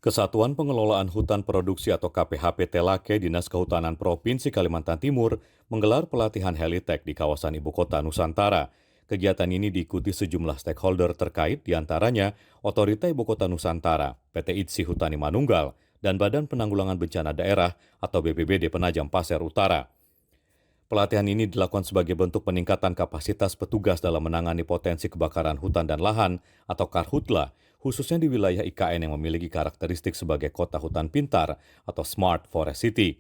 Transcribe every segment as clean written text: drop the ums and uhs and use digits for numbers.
Kesatuan Pengelolaan Hutan Produksi atau KPHP Telake Dinas Kehutanan Provinsi Kalimantan Timur menggelar pelatihan Helitek di kawasan ibu kota Nusantara. Kegiatan ini diikuti sejumlah stakeholder terkait diantaranya Otorita Ibu Kota Nusantara, PT ITSI Hutani Manunggal, dan Badan Penanggulangan Bencana Daerah atau BPBD Penajam Pasir Utara. Pelatihan ini dilakukan sebagai bentuk peningkatan kapasitas petugas dalam menangani potensi kebakaran hutan dan lahan atau Karhutla, khususnya di wilayah IKN yang memiliki karakteristik sebagai kota hutan pintar atau Smart Forest City.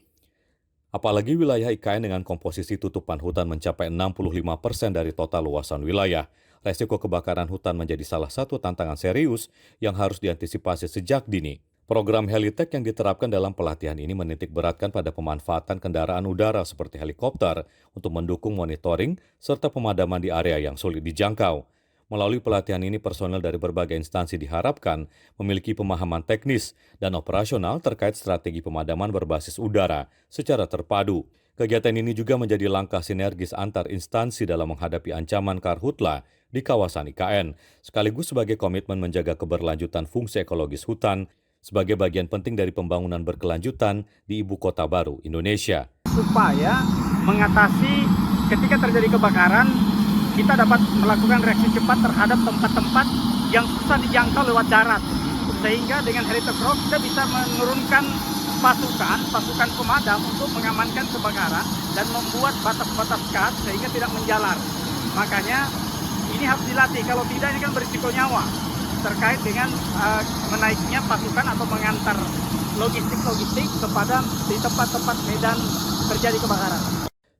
Apalagi wilayah IKN dengan komposisi tutupan hutan mencapai 65% dari total luasan wilayah, resiko kebakaran hutan menjadi salah satu tantangan serius yang harus diantisipasi sejak dini. Program Helitek yang diterapkan dalam pelatihan ini menitik beratkan pada pemanfaatan kendaraan udara seperti helikopter untuk mendukung monitoring serta pemadaman di area yang sulit dijangkau. Melalui pelatihan ini, personel dari berbagai instansi diharapkan memiliki pemahaman teknis dan operasional terkait strategi pemadaman berbasis udara secara terpadu. Kegiatan ini juga menjadi langkah sinergis antar instansi dalam menghadapi ancaman karhutla di kawasan IKN, sekaligus sebagai komitmen menjaga keberlanjutan fungsi ekologis hutan sebagai bagian penting dari pembangunan berkelanjutan di ibu kota baru Indonesia. Supaya mengatasi ketika terjadi kebakaran, kita dapat melakukan reaksi cepat terhadap tempat-tempat yang susah dijangkau lewat darat. Sehingga dengan helikopter kita bisa menurunkan pasukan pemadam untuk mengamankan kebakaran dan membuat batas-batas gas sehingga tidak menjalar. Makanya ini harus dilatih, kalau tidak ini kan berisiko nyawa terkait dengan menaiknya pasukan atau mengantar logistik kepada di tempat-tempat medan terjadi kebakaran.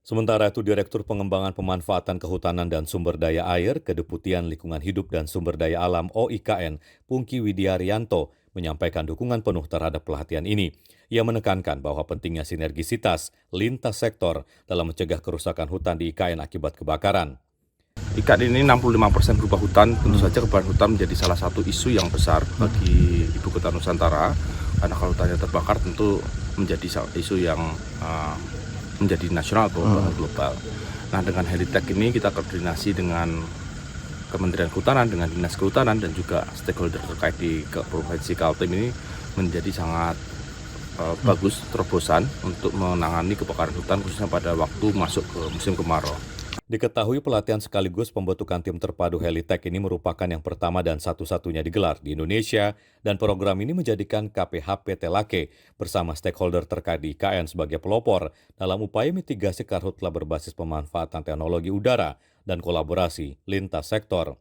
Sementara itu, Direktur Pengembangan Pemanfaatan Kehutanan dan Sumber Daya Air, Kedeputian Lingkungan Hidup dan Sumber Daya Alam OIKN, Pungki Widiaryanto, menyampaikan dukungan penuh terhadap pelatihan ini. Ia menekankan bahwa pentingnya sinergisitas lintas sektor dalam mencegah kerusakan hutan di IKN akibat kebakaran. IKN ini 65% berupa hutan, tentu saja kebakaran hutan menjadi salah satu isu yang besar bagi ibu kota Nusantara, karena kalau hutannya terbakar tentu menjadi isu yang menjadi nasional atau global. Nah, dengan Helitek ini kita koordinasi dengan Kementerian Kehutanan, dengan Dinas Kehutanan dan juga stakeholder terkait di Provinsi Kaltim ini menjadi sangat bagus terobosan untuk menangani kebakaran hutan khususnya pada waktu masuk ke musim kemarau. Diketahui pelatihan sekaligus pembentukan tim terpadu Helitek ini merupakan yang pertama dan satu-satunya digelar di Indonesia, dan program ini menjadikan KPHP Telake bersama stakeholder terkait di IKN sebagai pelopor dalam upaya mitigasi karhutla berbasis pemanfaatan teknologi udara dan kolaborasi lintas sektor.